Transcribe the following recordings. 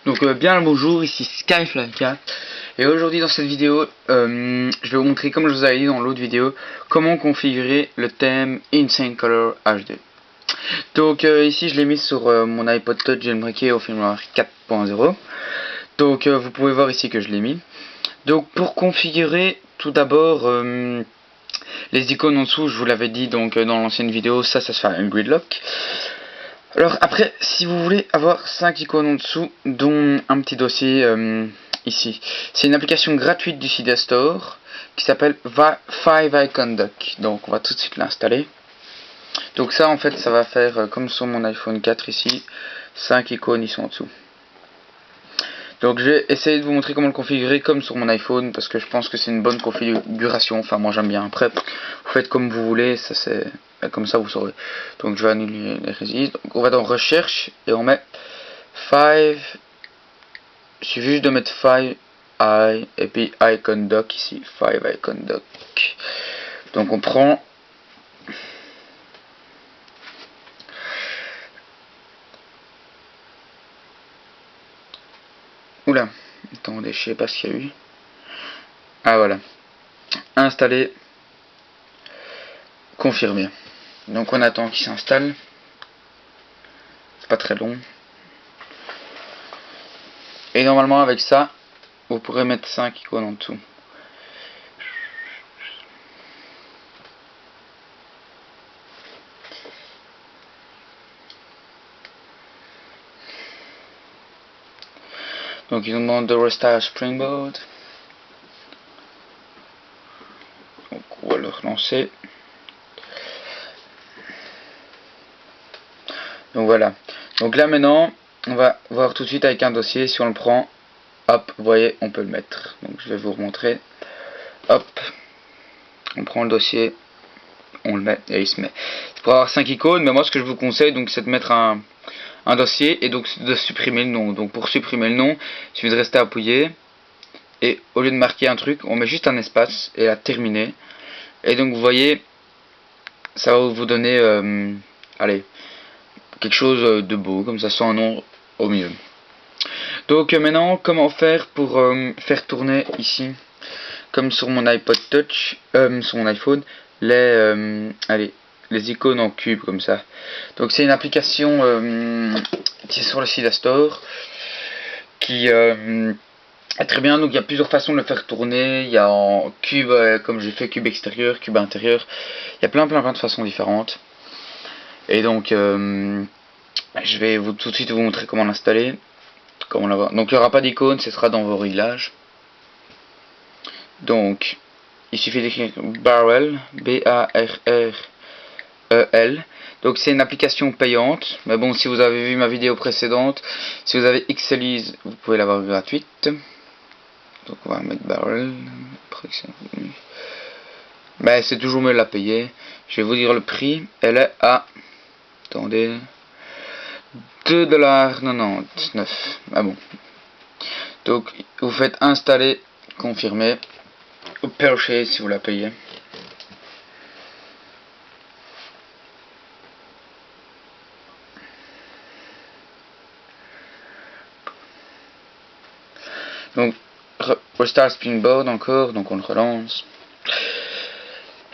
Donc bien le bonjour, ici Skyfly4 et aujourd'hui dans cette vidéo je vais vous montrer, comme je vous avais dit dans l'autre vidéo, comment configurer le thème Insane Color HD. Donc ici je l'ai mis sur mon iPod Touch jailbreaké au firmware 4.0. Donc vous pouvez voir ici que je l'ai mis. Donc pour configurer tout d'abord les icônes en dessous, je vous l'avais dit donc dans l'ancienne vidéo, ça se fait un gridlock. Alors après, si vous voulez avoir 5 icônes en dessous, dont un petit dossier ici, c'est une application gratuite du Cydia Store qui s'appelle 5 Icon Dock. Donc on va tout de suite l'installer. Donc ça en fait, ça va faire comme sur mon iPhone 4 ici, 5 icônes ils sont en dessous. Donc je vais essayer de vous montrer comment le configurer comme sur mon iPhone, parce que je pense que c'est une bonne configuration, enfin moi j'aime bien. Après, vous faites comme vous voulez, ça c'est comme ça vous saurez. Donc je vais annuler les résistes. Donc on va dans recherche et on met 5. Il suffit juste de mettre 5 i et puis icon dock ici, 5 icon dock. Donc on prend oula, attendez, je sais pas ce qu'il y a eu. Ah voilà. Installer, confirmer. Donc on attend qu'il s'installe. C'est pas très long. Et normalement avec ça, vous pourrez mettre 5 icônes en dessous. Donc ils nous demandent de restart Springboard. Donc on va le relancer. Donc voilà. Donc là maintenant, on va voir tout de suite avec un dossier, si on le prend, hop, vous voyez, on peut le mettre. Donc je vais vous remontrer. Hop, on prend le dossier, on le met et il se met. C'est pour avoir 5 icônes, mais moi ce que je vous conseille, donc c'est de mettre un dossier et donc de supprimer le nom. Donc pour supprimer le nom, il suffit de rester appuyé et au lieu de marquer un truc, on met juste un espace et à terminer. Et donc vous voyez, ça va vous donner, allez, quelque chose de beau, comme ça, sans un nom au milieu. Donc maintenant, comment faire pour faire tourner ici, comme sur mon iPod Touch, sur mon iPhone, allez, les icônes en cube comme ça. Donc c'est une application qui est sur le Cydia Store qui est très bien. Donc il y a plusieurs façons de le faire tourner. Il y a en cube, comme j'ai fait, cube extérieur, cube intérieur. Il y a plein de façons différentes. Et donc je vais tout de suite vous montrer comment l'installer, comment l'avoir. Donc il n'y aura pas d'icône, ce sera dans vos réglages. Donc il suffit d'écrire Barrel, B-A-R-R-E-L. Donc c'est une application payante, mais bon, si vous avez vu ma vidéo précédente, si vous avez Xelise, vous pouvez l'avoir gratuite. Donc on va mettre Barrel. Mais c'est toujours mieux de la payer. Je vais vous dire le prix. Elle est à, attendez, 2,99$. Ah bon. Donc vous faites installer, confirmer, ou purchase si vous la payez. Donc restart Springboard encore, donc on le relance.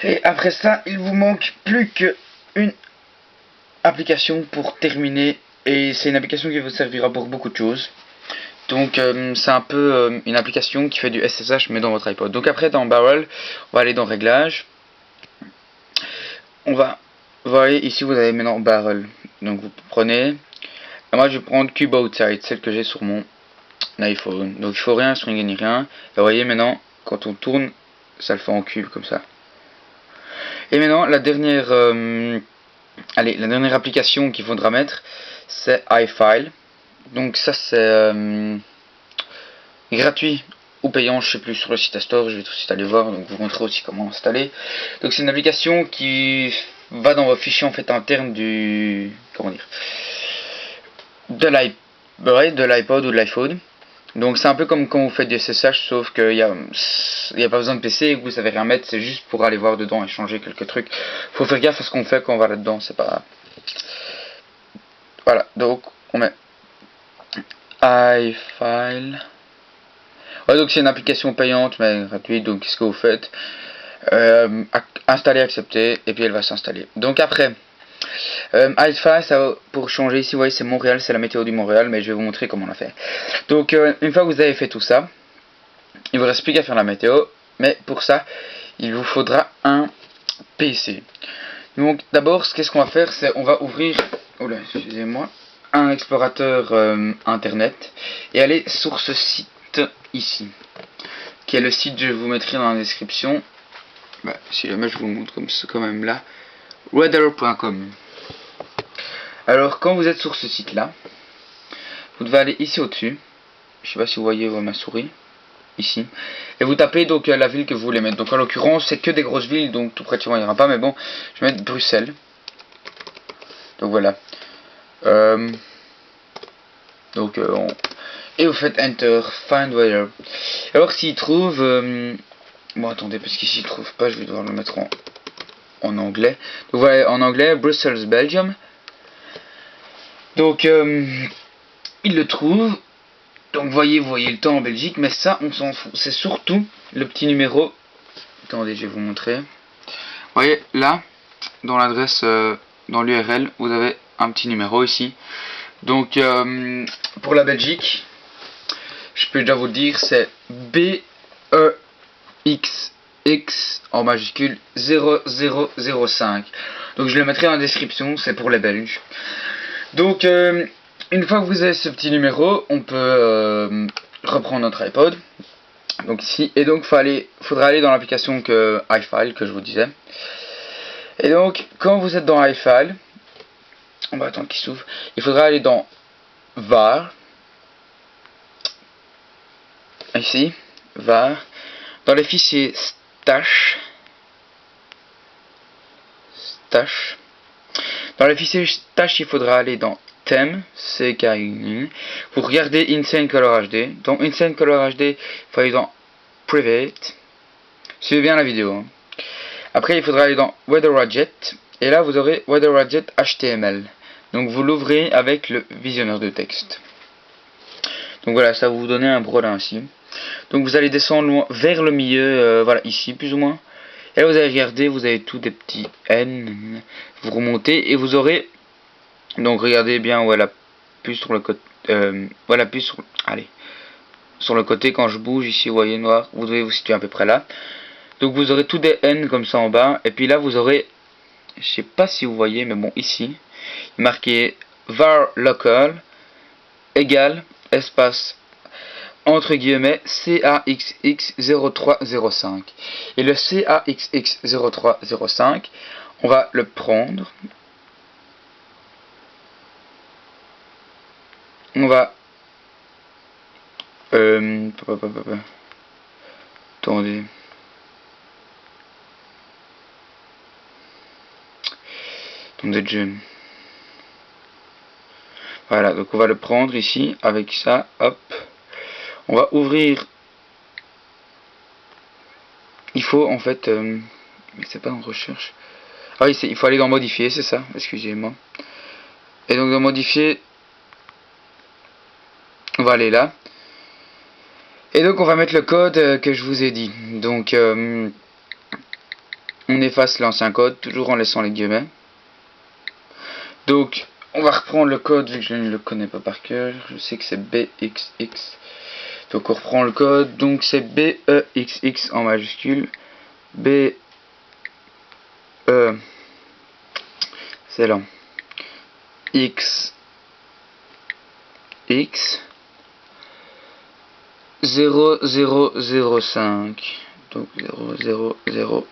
Et après ça, il vous manque plus qu'une application pour terminer. Et c'est une application qui vous servira pour beaucoup de choses. Donc c'est un peu une application qui fait du SSH mais dans votre iPod. Donc après dans Barrel, on va aller dans Réglages. On va, vous voyez ici vous avez maintenant Barrel. Donc vous prenez. Et moi je vais prendre Cube Outside, celle que j'ai sur mon iPhone. Donc il faut rien stringuer ni rien. Et vous voyez maintenant quand on tourne, ça le fait en cube comme ça. Et maintenant la dernière, la dernière application qu'il faudra mettre, c'est iFile. Donc ça c'est gratuit ou payant, je sais plus, sur le Cydia Store. Je vais tout de suite aller voir, donc vous montrer aussi comment l'installer. Donc c'est une application qui va dans vos fichiers en fait internes du, comment dire, de l'iPod ou de l'iPhone. Donc c'est un peu comme quand vous faites du SSH, sauf qu'il y a pas besoin de PC et que vous savez rien mettre, c'est juste pour aller voir dedans et changer quelques trucs. Faut faire gaffe à ce qu'on fait quand on va là-dedans, c'est pas... Voilà, donc on met iFile. Ouais, donc c'est une application payante mais gratuite. Donc qu'est-ce que vous faites? Installer, accepter, et puis elle va s'installer. Donc après, iFile, ça pour changer ici, vous voyez c'est Montréal, c'est la météo du Montréal, mais je vais vous montrer comment on l'a fait. Donc une fois que vous avez fait tout ça, il vous reste plus qu'à faire la météo, mais pour ça, il vous faudra un PC. Donc d'abord, qu'est-ce qu'on va faire, c'est on va ouvrir, excusez-moi, un explorateur internet et aller sur ce site ici, qui est le site, je vous mettrai dans la description. Si jamais je vous le montre comme ça, quand même là, weather.com. Alors quand vous êtes sur ce site là, vous devez aller ici au-dessus. Je sais pas si vous voyez ma souris. Ici, et vous tapez donc la ville que vous voulez mettre. Donc en l'occurrence c'est que des grosses villes, donc tout près de chez moi il n'y aura pas, mais bon, je vais mettre Bruxelles. Donc voilà. Et vous faites Enter, Find Weather. Alors s'il trouve, bon attendez, parce qu'ici il trouve pas, je vais devoir le mettre en anglais. Donc voilà, en anglais, Brussels, Belgium. Donc il le trouve. Donc vous voyez le temps en Belgique, mais ça on s'en fout. C'est surtout le petit numéro. Attendez, je vais vous montrer. Vous voyez là, dans l'adresse, dans l'URL, vous avez un petit numéro ici. Donc pour la Belgique, je peux déjà vous le dire, c'est BEXX en majuscule 0005. Donc je le mettrai en description, c'est pour les Belges. Donc une fois que vous avez ce petit numéro, on peut reprendre notre iPod. Donc ici, et donc faudra aller dans l'application iFile que je vous disais. Et donc quand vous êtes dans iFile, on va attendre qu'il s'ouvre. Il faudra aller dans var. Ici, var. Dans les fichiers stash. Dans les fichiers stash, il faudra aller dans thème, CKI, pour regarder Insane Color HD. Donc Insane Color HD, il faut aller dans Private. Suivez bien la vidéo. Hein. Après, il faudra aller dans Weather Widget. Et là, vous aurez Weather Widget HTML. Donc vous l'ouvrez avec le visionneur de texte. Donc voilà, ça va vous donner un brodin ainsi. Donc vous allez descendre loin, vers le milieu, voilà, ici plus ou moins. Et là, vous allez regarder, vous avez tous des petits N. Vous remontez et vous aurez... Donc regardez bien où elle appuie sur le côté. Voilà, appuie sur. Allez. Sur le côté, quand je bouge ici, vous voyez noir, vous devez vous situer à peu près là. Donc vous aurez tous des N comme ça en bas. Et puis là, vous aurez. Je sais pas si vous voyez, mais bon, ici. Marqué var local égale espace entre guillemets CAXX0305. Et le CAXX0305, on va le prendre. On va attendez. Voilà, donc on va le prendre ici avec ça, hop. On va ouvrir. Il faut en fait mais c'est pas en recherche. Ah oui, il faut aller dans modifier, c'est ça, excusez-moi. Et donc dans modifier, on va aller là. Et donc on va mettre le code que je vous ai dit. Donc on efface l'ancien code, toujours en laissant les guillemets. Donc on va reprendre le code vu que je ne le connais pas par cœur. Je sais que c'est BXX. Donc on reprend le code. Donc c'est BEXX en majuscule. B E c'est là. X 0005. Donc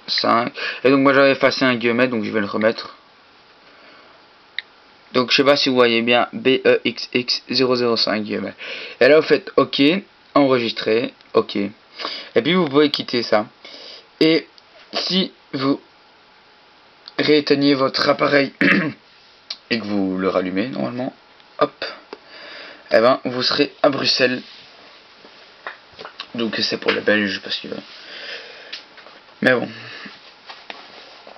0005. Et donc moi j'avais effacé un guillemet, donc je vais le remettre. Donc je sais pas si vous voyez bien, BEXX 005 guillemet. Et là vous faites OK, enregistrer, OK. Et puis vous pouvez quitter ça. Et si vous rééteignez votre appareil et que vous le rallumez normalement, hop, et ben vous serez à Bruxelles. Donc c'est pour les Belges parce que... Mais bon.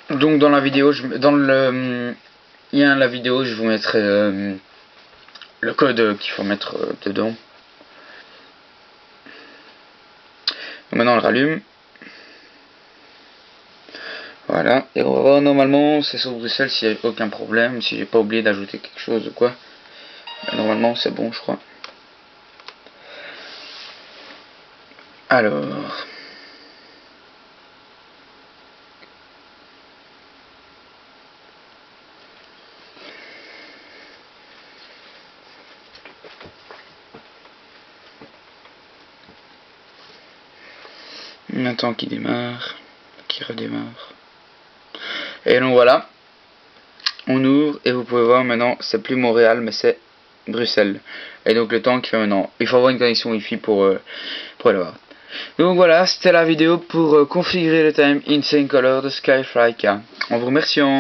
Donc dans la vidéo, dans le lien de la vidéo, je vous mettrai le code qu'il faut mettre dedans. Donc maintenant on le rallume. Voilà, et on va voir, normalement c'est sur Bruxelles s'il n'y a aucun problème, si j'ai pas oublié d'ajouter quelque chose ou quoi. Normalement c'est bon, je crois. Alors... Maintenant qu'il démarre, qu'il redémarre. Et donc voilà, on ouvre et vous pouvez voir maintenant, c'est plus Montréal mais c'est Bruxelles. Et donc le temps qu'il fait maintenant, il faut avoir une connexion Wi-Fi pour le voir. Donc voilà, c'était la vidéo pour configurer le thème Insane Color de Skyfly K. En vous remerciant.